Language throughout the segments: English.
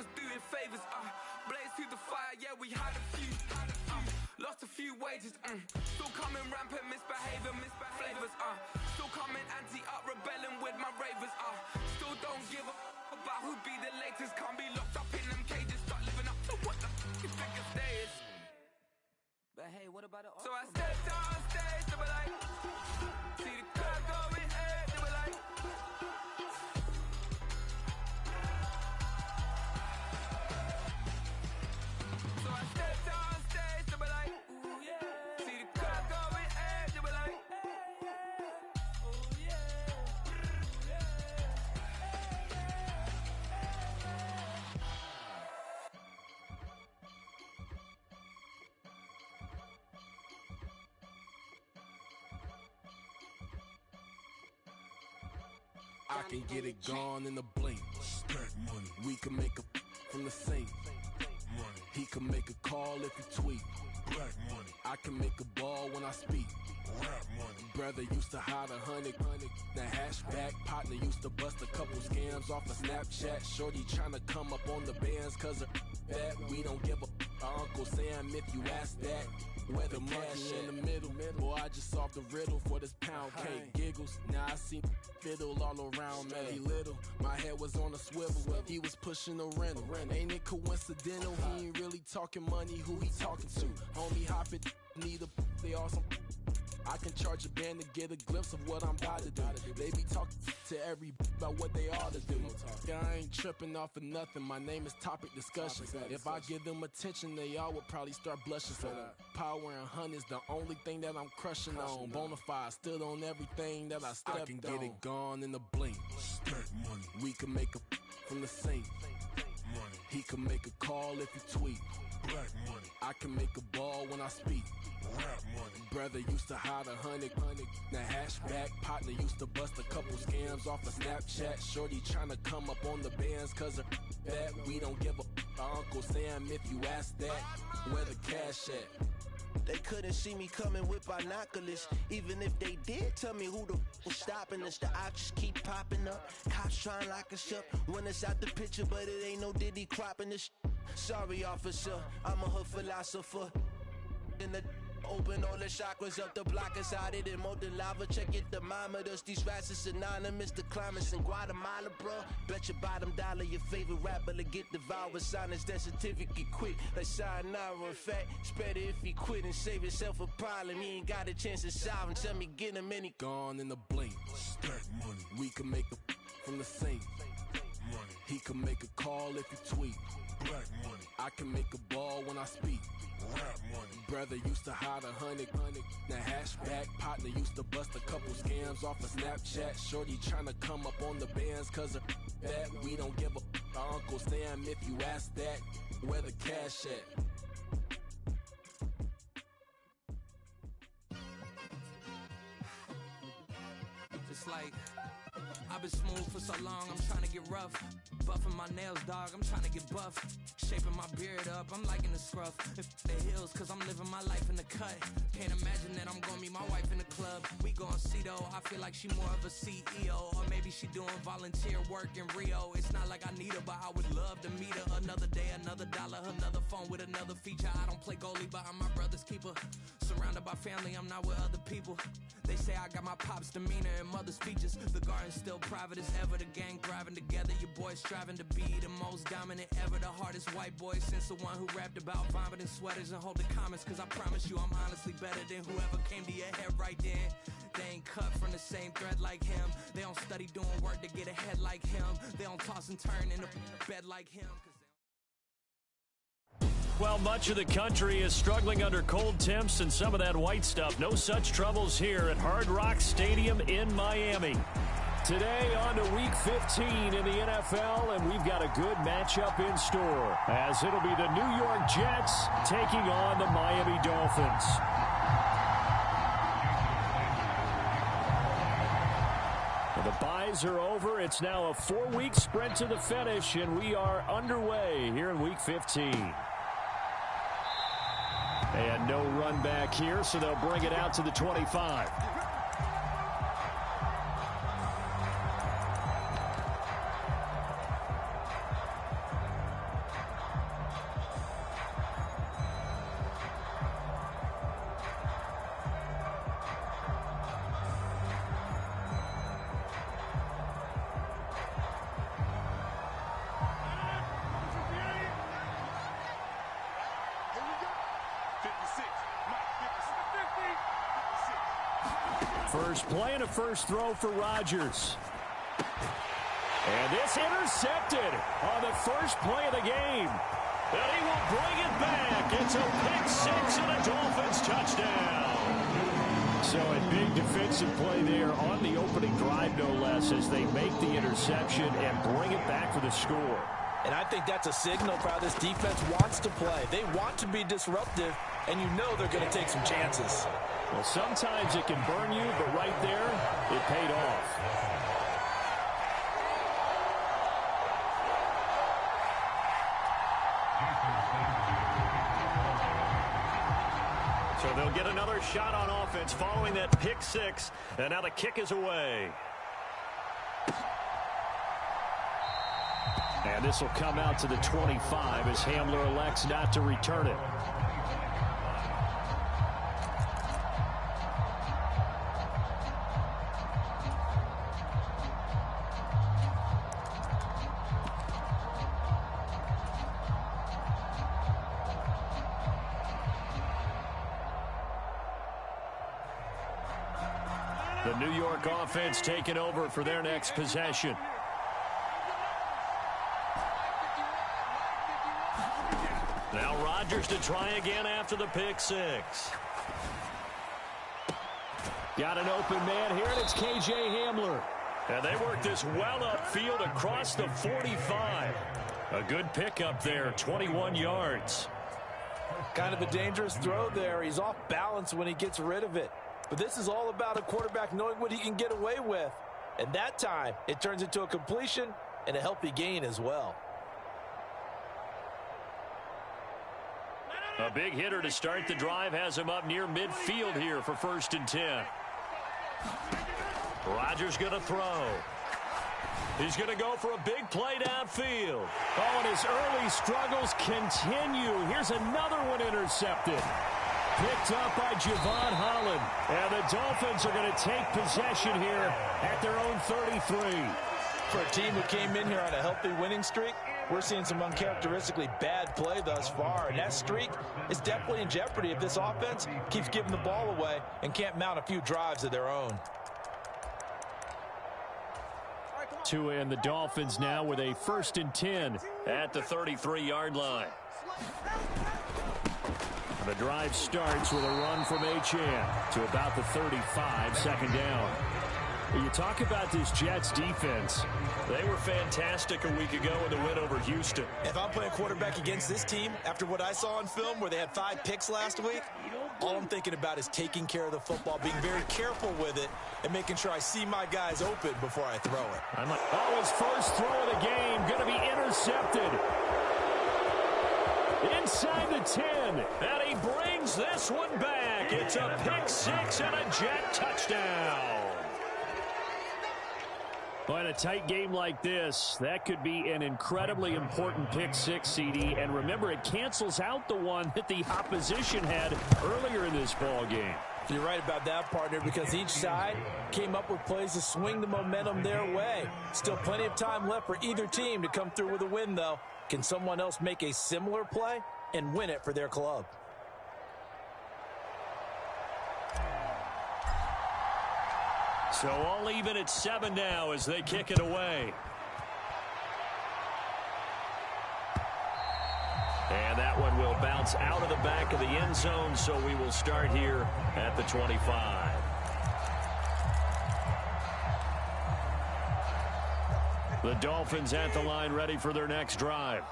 was doing favors, blaze through the fire, yeah, we had a few, lost a few wages, still coming rampant, misbehaving, flavors, still coming anti-up, rebelling with my ravers, still don't give a about who be the latest, can't be locked up in them cages, start living up to what the f*** you think your day is. But hey, what about the So I stepped on stage, they were like, see the crowd going, hey, they were like, so I stepped on stage, they were like, ooh yeah, see the crowd going, hey, they were like, oh yeah, I can get it gone in a blink. Stack money. We can make a from the sink. Money. He can make a call if he tweet. Black money. I can make a ball when I speak. Rap money. Brother used to hide 100. The hashback partner used to bust a couple scams off of Snapchat. Shorty tryna come up on the bands cause of that. We don't give a Uncle Sam if you ask that. Where the cash in the middle. Boy, I just solved the riddle for this pound cake. Giggles, now I see fiddle all around me. He little, my head was on a swivel. He was pushing a rental. Ain't it coincidental? He ain't really talking money, who he talking to? Homie, hop it, need a they awesome. I can charge a band to get a glimpse of what I'm about to do. They be talking to every about what they ought to do. Yeah, I ain't tripping off of nothing. My name is Topic Discussion. If I give them attention, they all would probably start blushing. So power and hunt is the only thing that I'm crushing on. Bonafide stood on everything that I stepped on. I can get it gone in a blink. Stack money. We can make a from the sink. Money. He can make a call if he tweet. Black money. I can make a ball when I speak. Rap money. Brother used to hide 100. The hashback partner used to bust a couple scams off of Snapchat. Shorty tryna come up on the bands cause of that. We don't give a Uncle Sam if you ask that. Where the cash at? They couldn't see me coming with binoculars. Even if they did tell me who the f was stopping us, the options keep popping up. Cops trying to lock us up when it's out the picture, but it ain't no Diddy cropping this. Sorry, officer, I'm a hood philosopher. In the open all the chakras up, the block is out it and molten lava. Check it, thermometers. These rats is synonymous to climates in Guatemala, bro. Bet your bottom dollar your favorite rapper to get devoured. Sign his death certificate quick. Like sayonara. In fact, it's better if he quit and save himself a problem. He ain't got a chance to solve him. Tell me, get him any. Gone in the blink. Stack money. We can make a from the sink. Money. He can make a call if he tweet. Black money. I can make a ball when I speak. Rap money. Brother used to hide 100. The hashback partner used to bust a couple scams off of Snapchat. Shorty tryna come up on the bands cause of that. We don't give a Uncle Sam if you ask that. Where the cash at? It's like I've been smooth for so long, I'm trying to get rough. Buffing my nails, dog, I'm trying to get buff. Shaping my beard up, I'm liking the scruff. The hills, cause I'm living my life in the cut. Can't imagine that I'm gonna meet my wife in the club. We gon' see though, I feel like she more of a CEO. Or maybe she doing volunteer work in Rio. It's not like I need her, but I would love to meet her. Another day, another dollar, another phone with another feature. I don't play goalie, but I'm my brother's keeper. Surrounded by family, I'm not with other people. They say I got my pop's demeanor and mother's features. The garden's still private as ever. The gang thriving together. Your boy striving to be the most dominant ever. The hardest white boy since the one who rapped about vomiting sweaters and holding comments. Cause I promise you I'm honestly better than whoever came to your head right then. They ain't cut from the same thread like him. They don't study doing work to get ahead like him. They don't toss and turn in a bed like him. Well, much of the country is struggling under cold temps and some of that white stuff. No such troubles here at Hard Rock Stadium in Miami. Today on to Week 15 in the NFL, and we've got a good matchup in store, as it'll be the New York Jets taking on the Miami Dolphins. The byes are over. It's now a 4-week sprint to the finish, and we are underway here in Week 15. And no run back here, so they'll bring it out to the 25. First play and a first throw for Rodgers. And this intercepted on the first play of the game. And he will bring it back. It's a pick six and a Dolphins touchdown. So a big defensive play there on the opening drive, no less, as they make the interception and bring it back for the score. And I think that's a signal for how this defense wants to play. They want to be disruptive, and you know they're going to take some chances. Well, sometimes it can burn you, but right there, it paid off. So they'll get another shot on offense following that pick six, and now the kick is away. And this will come out to the 25 as Hamler elects not to return it. The New York offense taking over for their next possession. Now Rodgers to try again after the pick six. Got an open man here, and it's K.J. Hamler. And they work this well upfield across the 45. A good pickup there, 21 yards. Kind of a dangerous throw there. He's off balance when he gets rid of it. But this is all about a quarterback knowing what he can get away with. And that time, it turns into a completion and a healthy gain as well. A big hitter to start the drive has him up near midfield here for 1st and 10. Rodgers going to throw. He's going to go for a big play downfield. Oh, and his early struggles continue. Here's another one intercepted. Picked up by Javon Holland. And the Dolphins are going to take possession here at their own 33. For a team who came in here on a healthy winning streak, we're seeing some uncharacteristically bad play thus far. And that streak is definitely in jeopardy if this offense keeps giving the ball away and can't mount a few drives of their own. Tua and the Dolphins now with a 1st and 10 at the 33-yard line. The drive starts with a run from Achane to about the 35, 2nd down. You talk about this Jets defense. They were fantastic a week ago in the win over Houston. If I'm playing quarterback against this team, after what I saw on film where they had 5 picks last week, all I'm thinking about is taking care of the football, being very careful with it, and making sure I see my guys open before I throw it. Oh, his first throw of the game going to be intercepted. Inside the 10, and he brings this one back. It's a pick six and a Jet touchdown. Well, in a tight game like this, that could be an incredibly important pick six, CD. And remember, it cancels out the one that the opposition had earlier in this ball game. You're right about that, partner, because each side came up with plays to swing the momentum their way. Still plenty of time left for either team to come through with a win, though. Can someone else make a similar play and win it for their club? So all even at 7 now as they kick it away. And that one will bounce out of the back of the end zone, so we will start here at the 25. The Dolphins at the line ready for their next drive.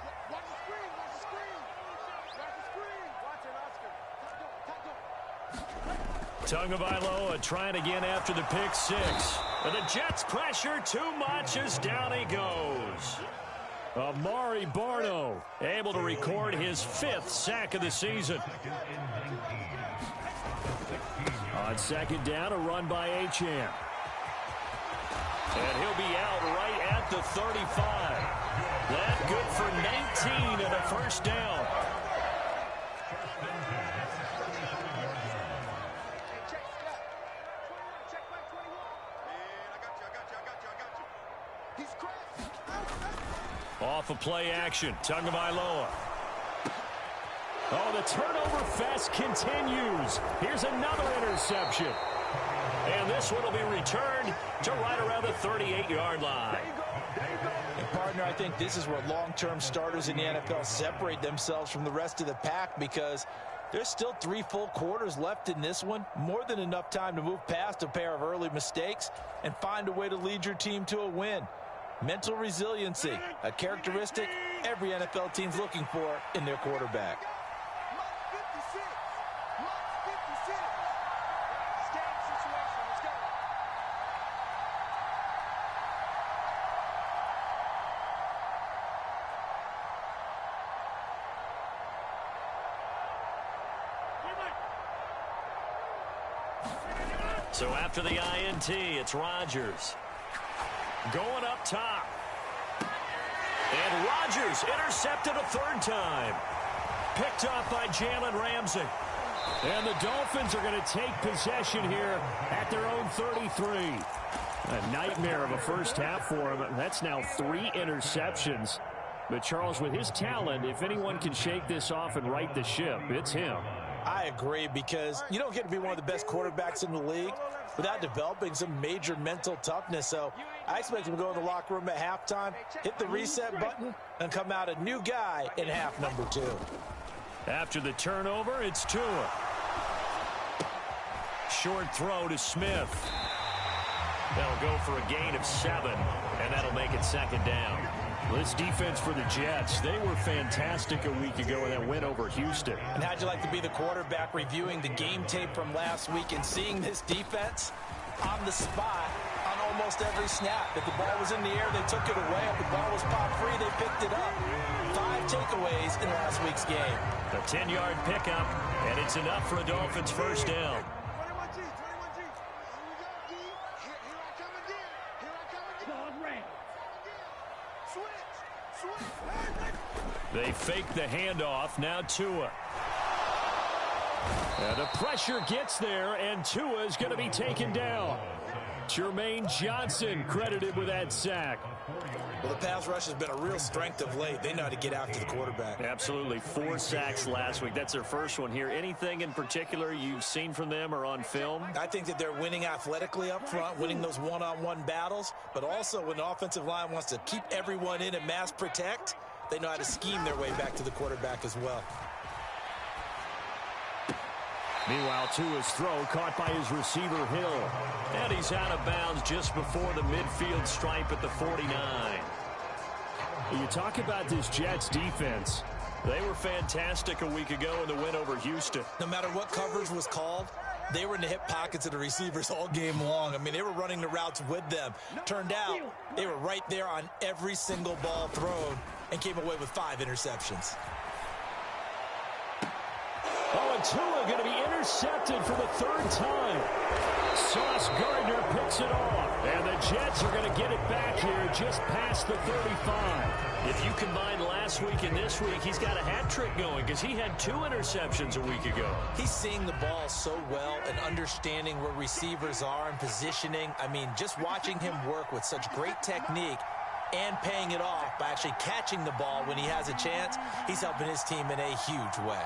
Tagovailoa trying again after the pick six. And the Jets pressure too much as down he goes. Amari Barno able to record his 5th sack of the season. On 2nd down, a run by Achane. And he'll be out right at the 35. That good for 19 and a 1st down. Off of play action, Tagovailoa. Oh, the turnover fest continues. Here's another interception. And this one will be returned to right around the 38-yard line. And partner, I think this is where long-term starters in the NFL separate themselves from the rest of the pack, because there's still 3 full quarters left in this one. More than enough time to move past a pair of early mistakes and find a way to lead your team to a win. Mental resiliency, a characteristic every NFL team's looking for in their quarterback. So after the INT, it's Rodgers. Going up top. And Rodgers intercepted a 3rd time. Picked off by Jalen Ramsey. And the Dolphins are going to take possession here at their own 33. A nightmare of a first half for him. That's now 3 interceptions. But Charles, with his talent, if anyone can shake this off and right the ship, it's him. I agree, because you don't get to be one of the best quarterbacks in the league without developing some major mental toughness. So I expect him to go in the locker room at halftime, hit the reset button, and come out a new guy in half number 2. After the turnover, it's Tua. Short throw to Smith. They'll go for a gain of 7, and that'll make it 2nd down. This defense for the Jets, they were fantastic a week ago in that win over Houston. And how'd you like to be the quarterback reviewing the game tape from last week and seeing this defense on the spot on almost every snap? If the ball was in the air, they took it away. If the ball was pop free, they picked it up. 5 takeaways in last week's game. A 10-yard pickup, and it's enough for a Dolphins first down. They fake the handoff. Now Tua. And the pressure gets there, and Tua is going to be taken down. Jermaine Johnson credited with that sack. Well, the pass rush has been a real strength of late. They know how to get after the quarterback. Absolutely. 4 sacks last week. That's their first one here. Anything in particular you've seen from them or on film? I think that they're winning athletically up front, winning those one-on-one battles, but also when the offensive line wants to keep everyone in and mass protect, they know how to scheme their way back to the quarterback as well. Meanwhile, Tua's throw caught by his receiver, Hill. And he's out of bounds just before the midfield stripe at the 49. You talk about this Jets defense. They were fantastic a week ago in the win over Houston. No matter what coverage was called, they were in the hip pockets of the receivers all game long. I mean, they were running the routes with them. Turned out, they were right there on every single ball thrown and came away with 5 interceptions. Oh, and Tua going to be intercepted for the 3rd time. Sauce Gardner picks it off. And the Jets are going to get it back here just past the 35. If you combine last week and this week, he's got a hat trick going because he had 2 interceptions a week ago. He's seeing the ball so well and understanding where receivers are and positioning. I mean, just watching him work with such great technique and paying it off by actually catching the ball when he has a chance, he's helping his team in a huge way.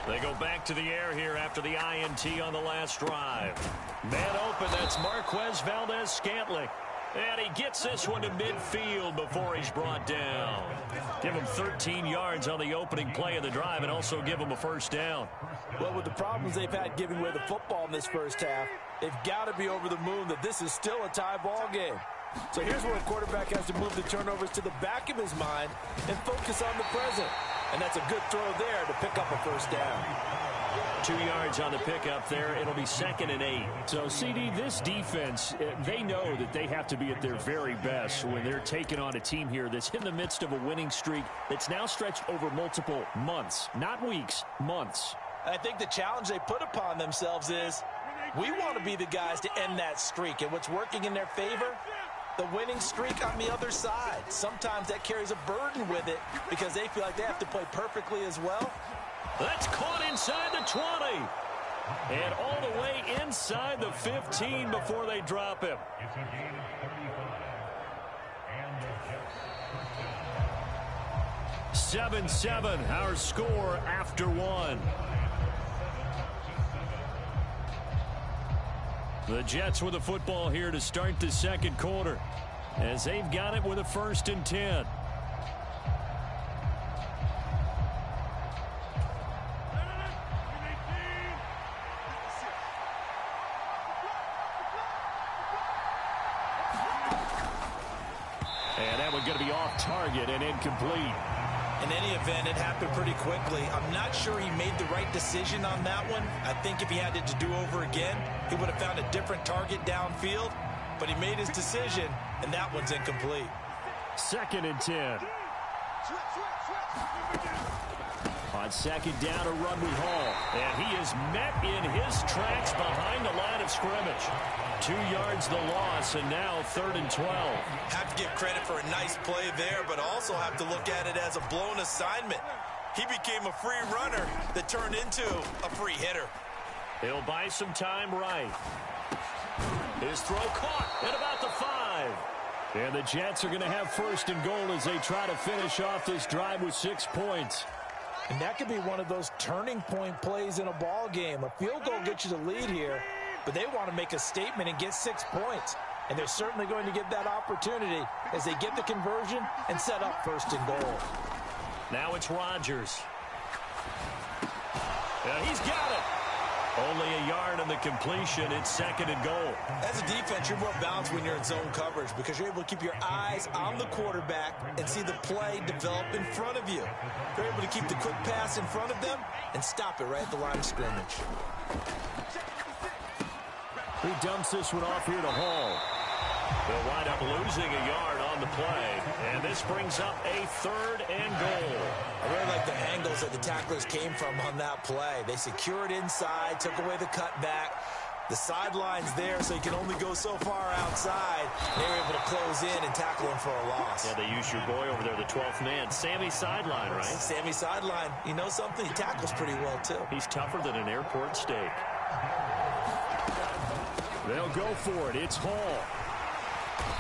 They go back to the air here after the INT on the last drive. Man open, that's Marquez Valdes-Scantling. And he gets this one to midfield before he's brought down. Give him 13 yards on the opening play of the drive and also give him a first down. Well, with the problems they've had giving away the football in this first half, they've got to be over the moon that this is still a tie ball game. So here's where a quarterback has to move the turnovers to the back of his mind and focus on the present. And that's a good throw there to pick up a first down. 2 yards on the pickup there. It'll be 2nd and 8. So, CD, this defense, they know that they have to be at their very best when they're taking on a team here that's in the midst of a winning streak that's now stretched over multiple months. Not weeks, months. I think the challenge they put upon themselves is we want to be the guys to end that streak. And what's working in their favor? The winning streak on the other side. Sometimes that carries a burden with it because they feel like they have to play perfectly as well. That's caught inside the 20. And all the way inside the 15 before they drop him. Seven, our score after 1. The Jets with the football here to start the second quarter, as they've got it with a 1st and 10. And that one's going to be off target and incomplete. In any event, it happened pretty quickly. I'm not sure he made the right decision on that one. I think if he had it to do over again, he would have found a different target downfield. But he made his decision, and that one's incomplete. 2nd and 10. On 2nd down, a run with Hall. And he is met in his tracks behind the line of scrimmage. 2 yards the loss, and now 3rd and 12. Have to give credit for a nice play there, but also have to look at it as a blown assignment. He became a free runner that turned into a free hitter. He'll buy some time right. His throw caught at about the 5. And the Jets are going to have 1st and goal as they try to finish off this drive with 6 points. And that could be one of those turning point plays in a ball game. A field goal gets you the lead here, but they want to make a statement and get 6 points. And they're certainly going to get that opportunity as they get the conversion and set up 1st and goal. Now it's Rodgers. Yeah, he's got it. Only a yard on the completion. It's 2nd and goal. As a defense, you're more balanced when you're in zone coverage because you're able to keep your eyes on the quarterback and see the play develop in front of you. You're able to keep the quick pass in front of them and stop it right at the line of scrimmage. He dumps this one off here to Hall. They'll wind up losing a yard on the play. And this brings up a 3rd and goal. I really like the angles that the tacklers came from on that play. They secured inside, took away the cutback. The sideline's there, so you can only go so far outside. They were able to close in and tackle him for a loss. Yeah, they used your boy over there, the 12th man. Sammy Sideline, right? Sammy Sideline. You know something? He tackles pretty well, too. He's tougher than an airport steak. They'll go for it. It's Hall.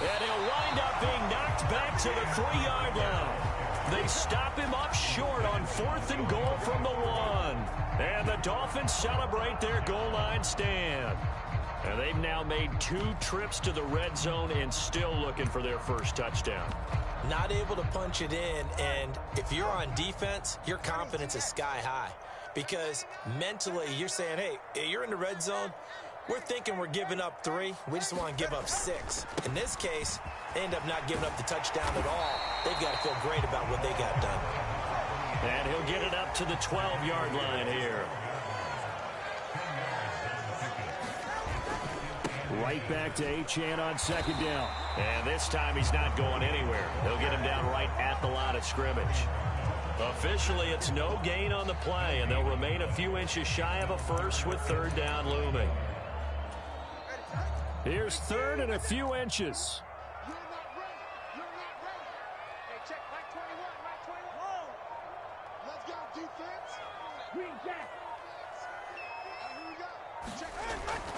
And he'll wind up being knocked back to the 3-yard line. They stop him up short on 4th and goal from the 1. And the Dolphins celebrate their goal line stand. And they've now made 2 trips to the red zone and still looking for their 1st touchdown. Not able to punch it in, and if you're on defense, your confidence is sky high. Because mentally, you're saying, hey, you're in the red zone. We're thinking we're giving up 3. We just want to give up 6. In this case, they end up not giving up the touchdown at all. They've got to feel great about what they got done. And he'll get it up to the 12-yard line here. Right back to Achane on 2nd down. And this time he's not going anywhere. They'll get him down right at the line of scrimmage. Officially, it's no gain on the play, and they'll remain a few inches shy of a 1st with 3rd down looming. Here's 3rd and a few inches.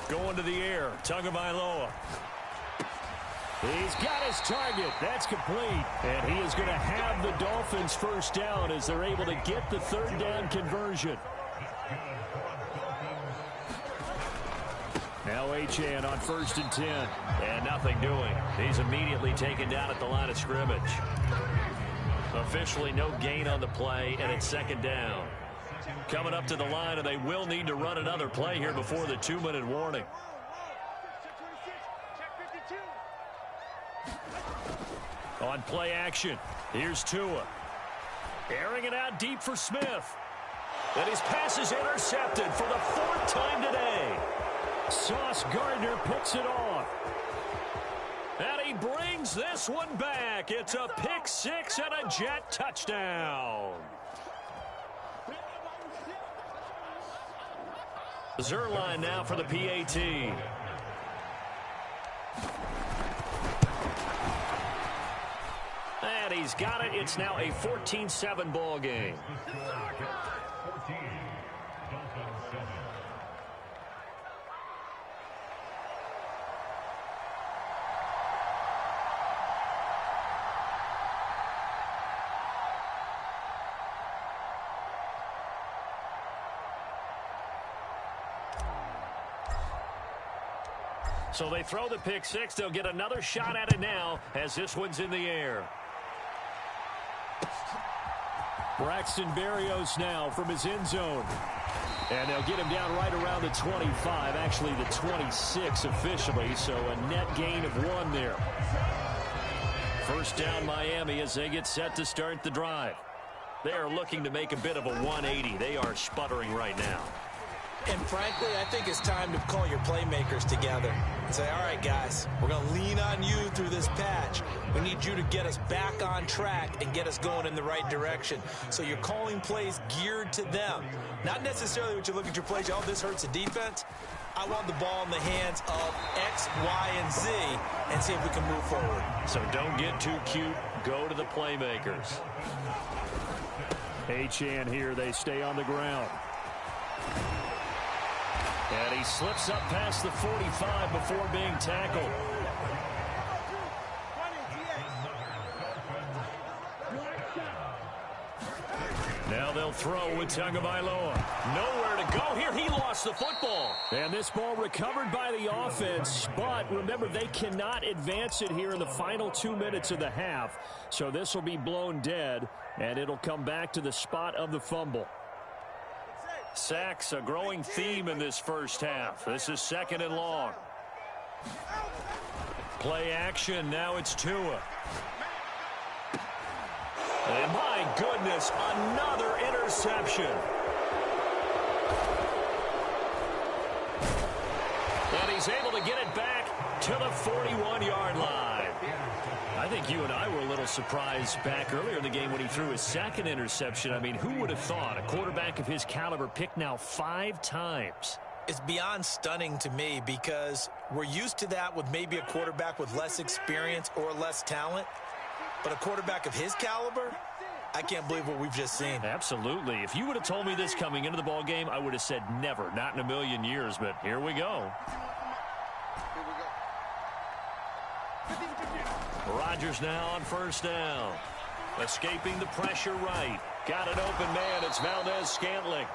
Going to the air, Tagovailoa. He's got his target. That's complete. And he is going to have the Dolphins 1st down as they're able to get the 3rd down conversion. Now Achane on 1st and 10. And nothing doing. He's immediately taken down at the line of scrimmage. Officially no gain on the play, and it's 2nd down. Coming up to the line, and they will need to run another play here before the 2-minute warning. On play action, here's Tua. Airing it out deep for Smith. And his pass is intercepted for the 4th time today. Sauce Gardner picks it off. And he brings this one back. It's a pick 6 and a Jet touchdown. Zuerlein now for the PAT. And he's got it. It's now a 14-7 ball game. So they throw the pick six. They'll get another shot at it now as this one's in the air. Braxton Berrios now from his end zone. And they'll get him down right around the 25, actually the 26 officially, so a net gain of 1 there. First down Miami as they get set to start the drive. They are looking to make a bit of a 180. They are sputtering right now. And frankly, I think it's time to call your playmakers together and say, all right, guys, we're going to lean on you through this patch. We need you to get us back on track and get us going in the right direction. So you're calling plays geared to them. Not necessarily what you look at your plays, oh, this hurts the defense. I want the ball in the hands of X, Y, and Z and see if we can move forward. So don't get too cute. Go to the playmakers. Achane here. They stay on the ground. And he slips up past the 45 before being tackled. Now they'll throw with Tagovailoa. Nowhere to go here. He lost the football. And this ball recovered by the offense. But remember, they cannot advance it here in the final 2 minutes of the half. So this will be blown dead, and it'll come back to the spot of the fumble. Sacks, a growing theme in this first half. This is 2nd and long. Play action. Now it's Tua. And my goodness, another interception. And he's able to get it back to the 41-yard line. I think you and I were a little surprised back earlier in the game when he threw his 2nd interception. I mean, who would have thought a quarterback of his caliber picked now 5 times? It's beyond stunning to me because we're used to that with maybe a quarterback with less experience or less talent. But a quarterback of his caliber, I can't believe what we've just seen. Absolutely. If you would have told me this coming into the ball game, I would have said never, not in a million years. But here we go. Rodgers now on first down. Escaping the pressure right. Got an open man. It's Valdez-Scantling.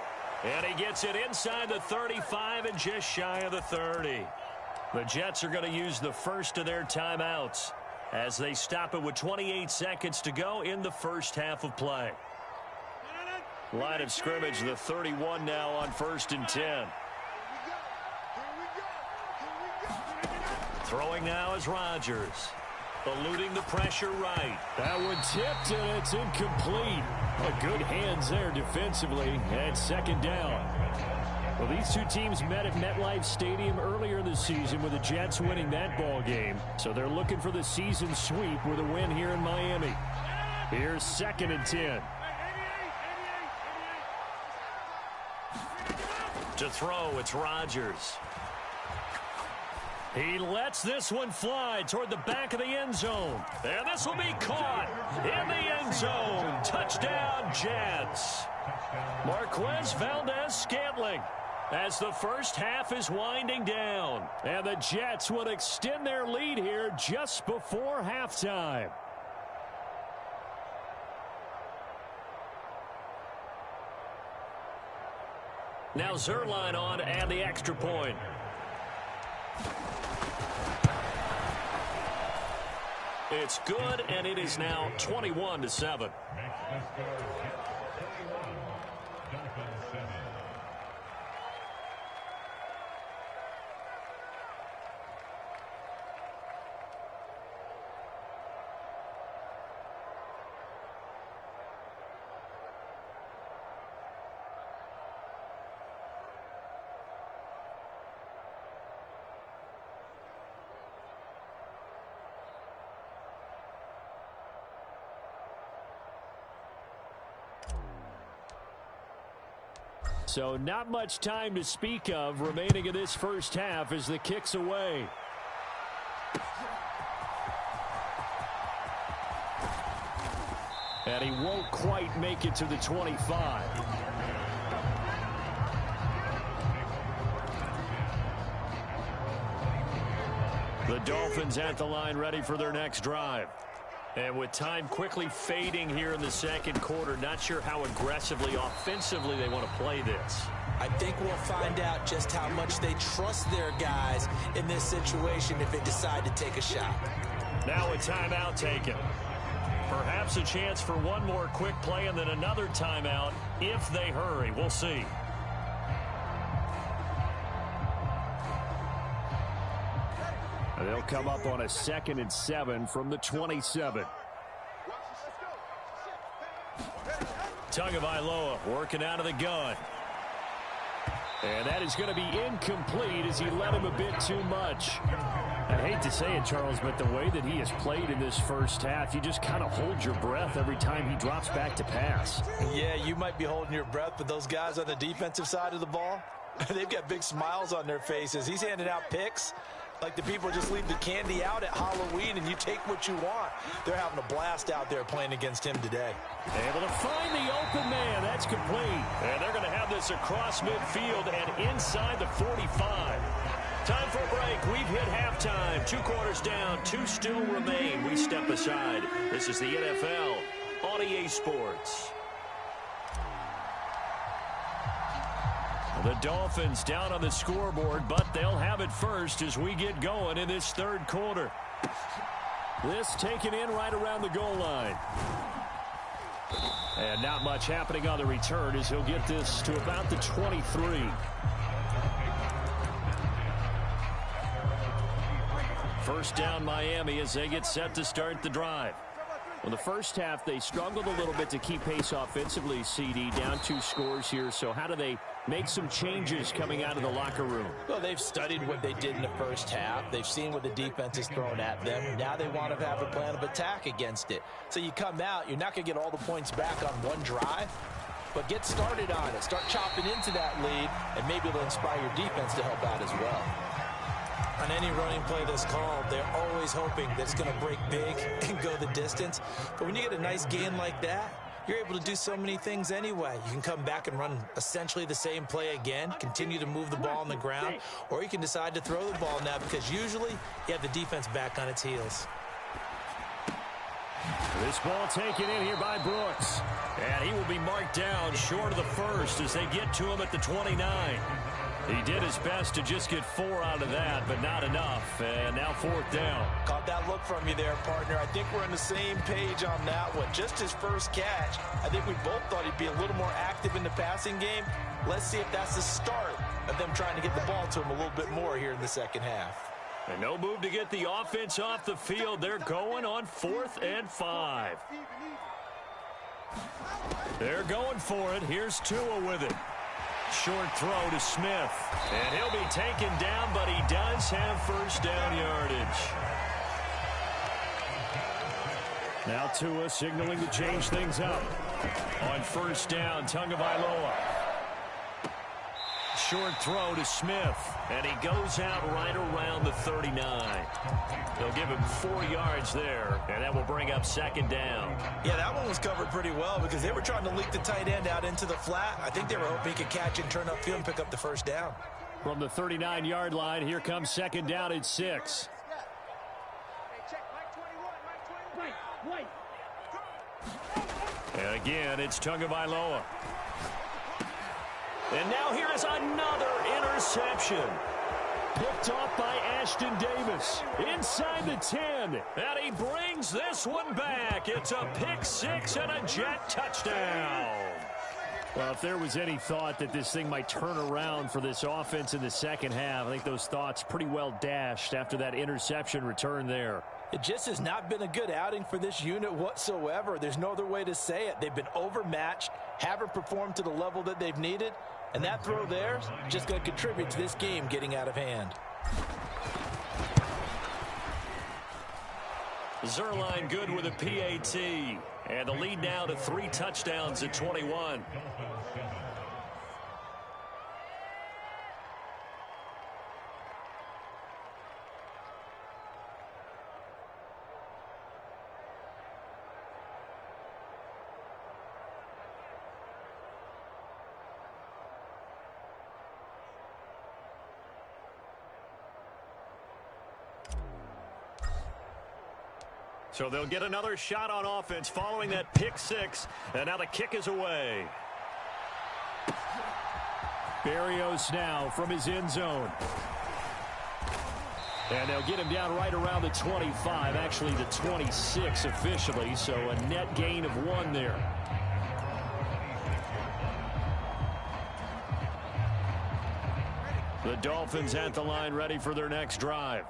And he gets it inside the 35 and just shy of the 30. The Jets are going to use the first of their timeouts as they stop it with 28 seconds to go in the first half of play. Line of scrimmage, the 31 now on 1st and 10. Throwing now is Rodgers. Eluding the pressure right. That one tipped, and it's incomplete. Good hands there defensively at 2nd down. Well, these two teams met at MetLife Stadium earlier in the season with the Jets winning that ball game. So they're looking for the season sweep with a win here in Miami. Here's 2nd and 10. To throw, it's Rodgers. He lets this one fly toward the back of the end zone. And this will be caught in the end zone. Touchdown, Jets. Marquez Valdez-Scantling as the first half is winding down. And the Jets will extend their lead here just before halftime. Now Zuerlein on and the extra point. It's good, and it is now 21-7. So not much time to speak of remaining in this first half as the kick's away. And he won't quite make it to the 25. The Dolphins at the line ready for their next drive. And with time quickly fading here in the second quarter, not sure how aggressively, offensively they want to play this. I think we'll find out just how much they trust their guys in this situation if they decide to take a shot. Now a timeout taken. Perhaps a chance for one more quick play and then another timeout if they hurry. We'll see. They'll come up on a 2nd and 7 from the 27. Tagovailoa working out of the gun. And that is going to be incomplete as he led him a bit too much. I hate to say it, Charles, but the way that he has played in this first half, you just kind of hold your breath every time he drops back to pass. Yeah, you might be holding your breath, but those guys on the defensive side of the ball, they've got big smiles on their faces. He's handing out picks like the people just leave the candy out at Halloween and you take what you want. They're having a blast out there playing against him today. Able to find the open man. That's complete. And they're going to have this across midfield and inside the 45. Time for a break. We've hit halftime. 2 quarters down. 2 still remain. We step aside. This is the NFL on EA Sports. The Dolphins down on the scoreboard, but they'll have it first as we get going in this 3rd quarter. This taken in right around the goal line. And not much happening on the return as he'll get this to about the 23. First down Miami as they get set to start the drive. Well, the first half, they struggled a little bit to keep pace offensively, CD, down 2 scores here. So how do they make some changes coming out of the locker room? Well, they've studied what they did in the first half. They've seen what the defense is throwing at them. Now they want to have a plan of attack against it. So you come out, you're not going to get all the points back on one drive, but get started on it. Start chopping into that lead, and maybe it'll inspire your defense to help out as well. On any running play that's called, they're always hoping that it's going to break big and go the distance. But when you get a nice gain like that, you're able to do so many things anyway. You can come back and run essentially the same play again, continue to move the ball on the ground, or you can decide to throw the ball now because usually you have the defense back on its heels. This ball taken in here by Brooks. And he will be marked down short of the first as they get to him at the 29. He did his best to just get 4 out of that, but not enough. And now 4th down. Caught that look from you there, partner. I think we're on the same page on that one. Just his first catch. I think we both thought he'd be a little more active in the passing game. Let's see if that's the start of them trying to get the ball to him a little bit more here in the second half. And no move to get the offense off the field. They're going on 4th and 5. They're going for it. Here's Tua with it. Short throw to Smith. And he'll be taken down, but he does have first down yardage. Now Tua signaling to change things up. On first down, Tagovailoa. Short throw to Smith. And he goes out right around the 39. They'll give him 4 yards there, and that will bring up 2nd down. Yeah, that one was covered pretty well because they were trying to leak the tight end out into the flat. I think they were hoping he could catch and turn upfield and pick up the first down. From the 39-yard line, here comes 2nd down at 6. And again, it's Tagovailoa. And now here is another interception. Picked off by Ashton Davis. Inside the 10. And he brings this one back. It's a pick 6 and a Jet touchdown. Well, if there was any thought that this thing might turn around for this offense in the second half, I think those thoughts pretty well dashed after that interception return there. It just has not been a good outing for this unit whatsoever. There's no other way to say it. They've been overmatched, haven't performed to the level that they've needed, and that throw there is just going to contribute to this game getting out of hand. Zuerlein good with a PAT, and the lead now to 3 touchdowns at 21. So they'll get another shot on offense following that pick 6, and now the kick is away. Berrios now from his end zone. And they'll get him down right around the 25, actually the 26 officially, so a net gain of 1 there. The Dolphins at the line ready for their next drive.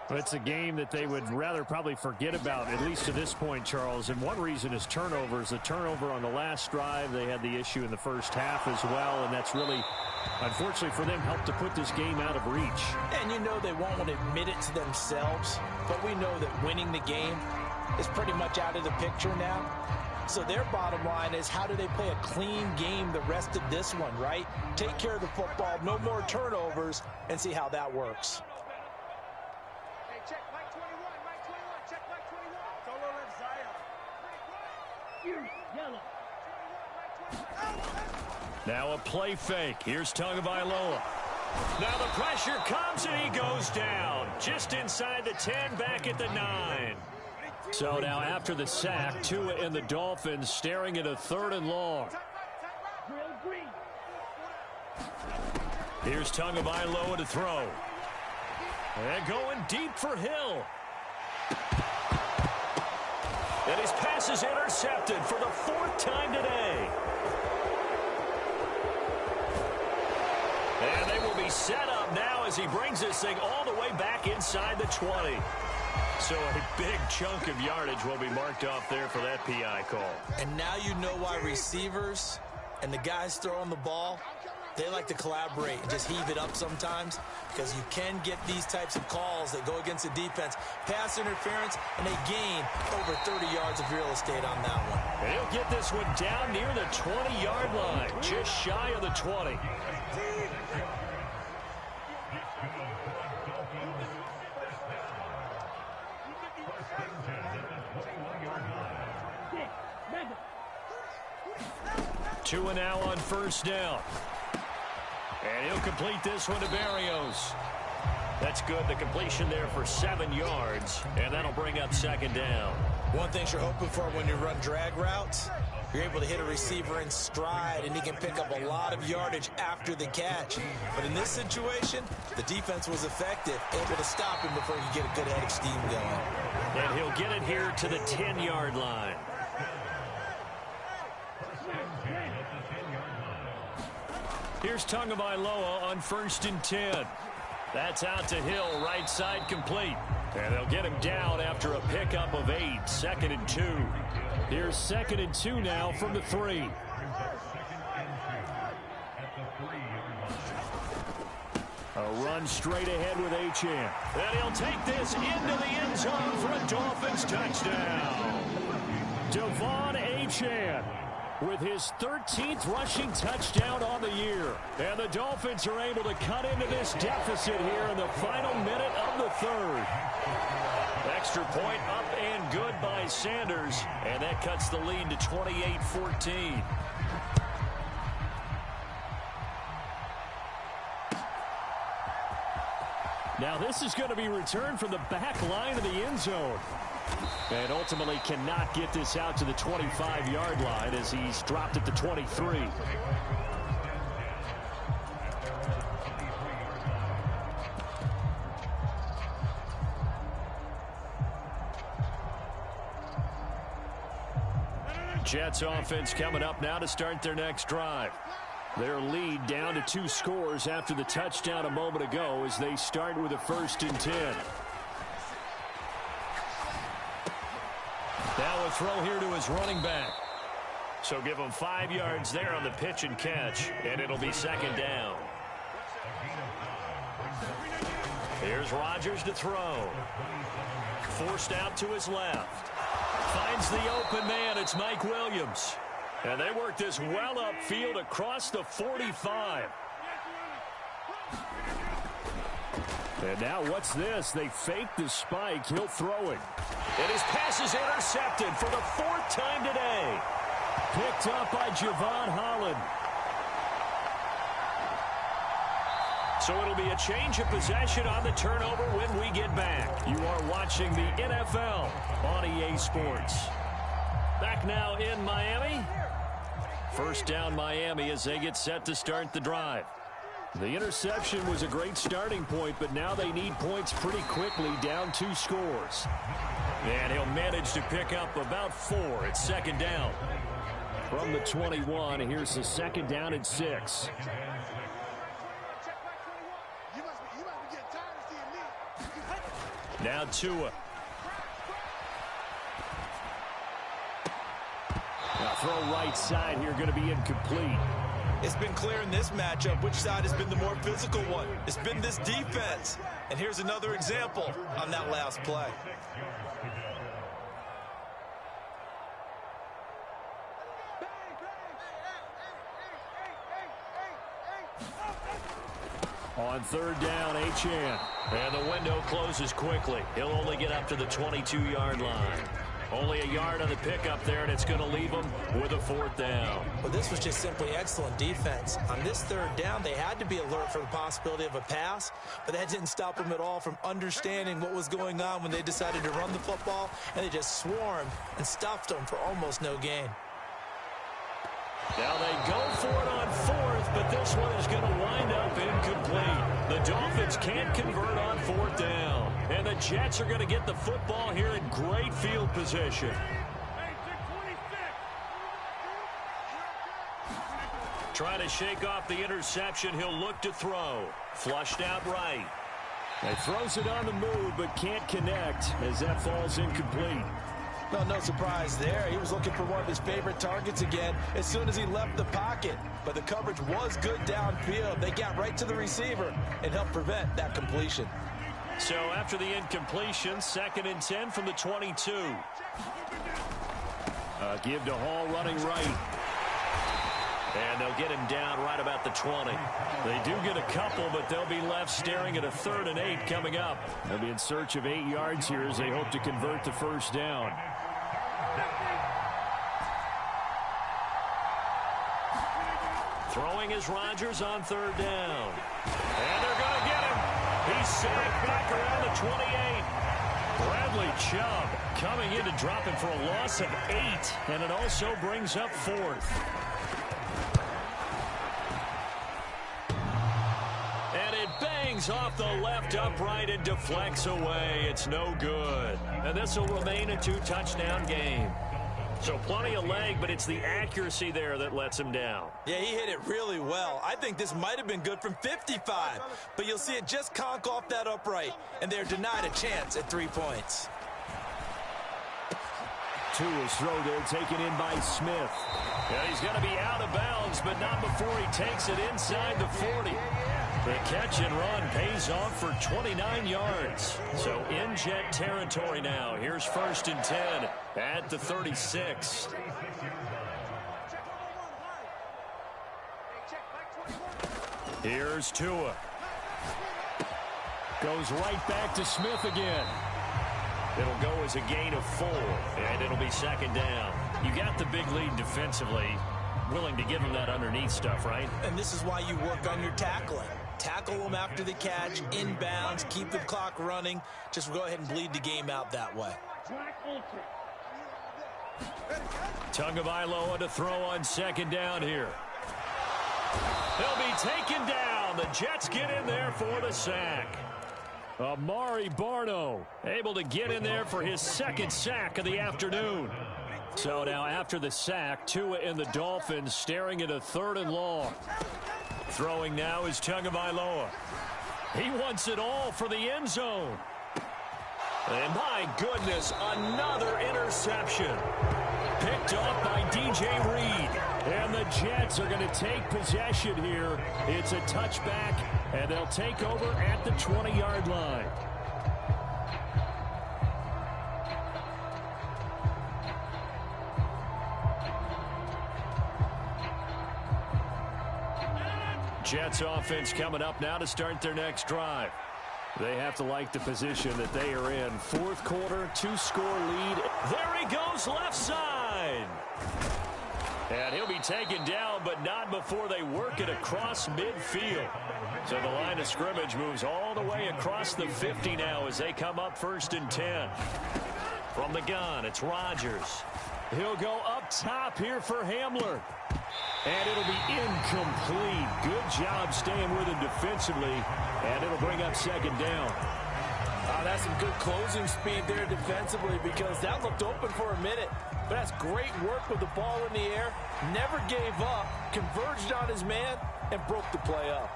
It's a game that they would rather probably forget about, at least to this point, Charles. And one reason is turnovers. The turnover on the last drive, they had the issue in the first half as well, and that's really, unfortunately for them, helped to put this game out of reach. And you know they won't admit it to themselves, but we know that winning the game is pretty much out of the picture now. So their bottom line is, how do they play a clean game the rest of this one, right? Take care of the football, no more turnovers, and see how that works. Now a play fake. Here's Tagovailoa. Now the pressure comes and he goes down. Just inside the 10, back at the 9. So now after the sack, Tua and the Dolphins staring at a 3rd and long. Here's Tagovailoa to throw. And going deep for Hill. And his pass is intercepted for the 4th time today. And they will be set up now as he brings this thing all the way back inside the 20. So a big chunk of yardage will be marked off there for that PI call. And now you know why receivers and the guys throwing the ball, they like to collaborate and just heave it up sometimes, because you can get these types of calls that go against the defense. Pass interference, and they gain over 30 yards of real estate on that one. And he'll get this one down near the 20-yard line, just shy of the 20. Tua now on 1st down. And he'll complete this one to Berrios. That's good. The completion there for 7 yards. And that'll bring up 2nd down. One thing you're hoping for when you run drag routes, you're able to hit a receiver in stride, and he can pick up a lot of yardage after the catch. But in this situation, the defense was effective, able to stop him before he could get a good head of steam going. And he'll get it here to the 10-yard line. Here's Tagovailoa on 1st and 10. That's out to Hill, right side complete. And they'll get him down after a pickup of 8, 2nd and 2. Here's 2nd and 2 now from the 3. A run straight ahead with Achane. And he'll take this into the end zone for a Dolphins touchdown. Devon Achane with his 13th rushing touchdown on the year. And the Dolphins are able to cut into this deficit here in the final minute of the 3rd. Extra point up and good by Sanders. And that cuts the lead to 28-14. Now this is going to be returned from the back line of the end zone. And ultimately cannot get this out to the 25-yard line as he's dropped at the 23. Jets offense coming up now to start their next drive. Their lead down to 2 scores after the touchdown a moment ago as they start with a 1st and 10. Now a throw here to his running back. So give him 5 yards there on the pitch and catch, and it'll be 2nd down. Here's Rodgers to throw. Forced out to his left. Finds the open man. It's Mike Williams. And they work this well upfield across the 45. And now what's this? They fake the spike. He'll throw it. And his pass is intercepted for the 4th time today. Picked up by Javon Holland. So it'll be a change of possession on the turnover when we get back. You are watching the NFL on EA Sports. Back now in Miami. 1st down Miami as they get set to start the drive. The interception was a great starting point, but now they need points pretty quickly, down 2 scores. And he'll manage to pick up about 4 at second down. From the 21, here's the second down and 6. Now Tua. Now throw right side here, going to be incomplete. It's been clear in this matchup which side has been the more physical one. It's been this defense. And here's another example on that last play. On third down, Achane. And the window closes quickly. He'll only get up to the 22-yard line. Only a yard on the pickup there, and it's going to leave him with a 4th down. Well, this was just simply excellent defense. On this third down, they had to be alert for the possibility of a pass, but that didn't stop them at all from understanding what was going on when they decided to run the football, and they just swarmed and stuffed them for almost no gain. Now they go for it on 4th, but this one is going to wind up incomplete. The Dolphins can't convert on 4th down. And the Jets are going to get the football here in great field position. Trying to shake off the interception. He'll look to throw. Flushed out right. He throws it on the move, but can't connect as that falls incomplete. Well, no surprise there. He was looking for one of his favorite targets again as soon as he left the pocket. But the coverage was good downfield. They got right to the receiver and helped prevent that completion. So after the incompletion, 2nd and 10 from the 22. Give to Hall running right. And they'll get him down right about the 20. They do get a couple, but they'll be left staring at a 3rd and 8 coming up. They'll be in search of 8 yards here as they hope to convert the first down. Throwing is Rodgers on 3rd down. And they're going to get him. He's sacked back around the 28. Bradley Chubb coming in to drop him for a loss of 8. And it also brings up 4th. And it bangs off the left upright and deflects away. It's no good. And this will remain a 2-touchdown game. So plenty of leg, but it's the accuracy there that lets him down. Yeah, he hit it really well. I think this might have been good from 55, but you'll see it just conk off that upright, and they're denied a chance at 3 points. Tua's throw there taken in by Smith. Yeah, he's going to be out of bounds, but not before he takes it inside the 40. The catch and run pays off for 29 yards. So in Jet territory now. Here's 1st and 10 at the 36. Here's Tua. Goes right back to Smith again. It'll go as a gain of 4, and it'll be 2nd down. You got the big lead defensively. Willing to give him that underneath stuff, right? And this is why you work on your tackling. Tackle them after the catch, inbounds, keep the clock running. Just go ahead and bleed the game out that way. Tagovailoa to throw on 2nd down here. He'll be taken down. The Jets get in there for the sack. Amari Barno able to get in there for his 2nd sack of the afternoon. So now after the sack, Tua and the Dolphins staring at a 3rd and long. Throwing now is Tagovailoa. He wants it all for the end zone. And my goodness, another interception. Picked off by DJ Reed. And the Jets are going to take possession here. It's a touchback, and they'll take over at the 20-yard line. Jets offense coming up now to start their next drive. They have to like the position that they are in. 4th quarter, 2-score lead. There he goes left side. And he'll be taken down, but not before they work it across midfield. So the line of scrimmage moves all the way across the 50 now as they come up 1st and 10. From the gun, it's Rodgers. He'll go up top here for Hamler. And it'll be incomplete. Good job staying with him defensively. And it'll bring up second down. That's some good closing speed there defensively because that looked open for a minute. But that's great work with the ball in the air. Never gave up, converged on his man, and broke the play up.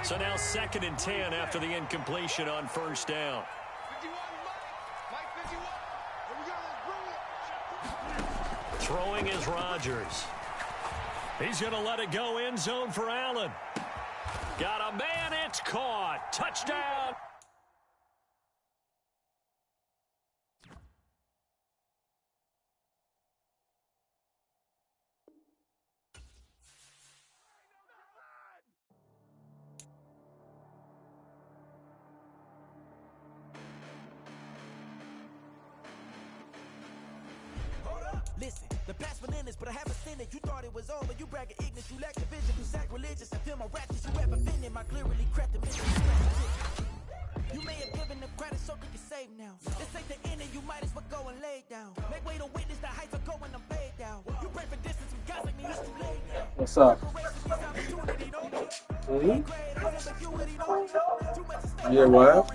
So now 2nd and 10 after the incompletion on first down. Throwing is Rodgers. He's going to let it go end zone for Allen. Got a man, it's caught. Touchdown. Listen, the past relentless, but I haven't seen it. You thought it was over, you bragging ignorance, you lack the vision, you sacrilegious. I feel my ratchets, you ever offended, my clearly crafted mission. You may have given them credit so they can save now. This ain't the end and you might as well go and lay down. Make way to witness the heights are going, I'm paid down. You pray for distance from guys like me, it's too late now. What's up? Yeah, what?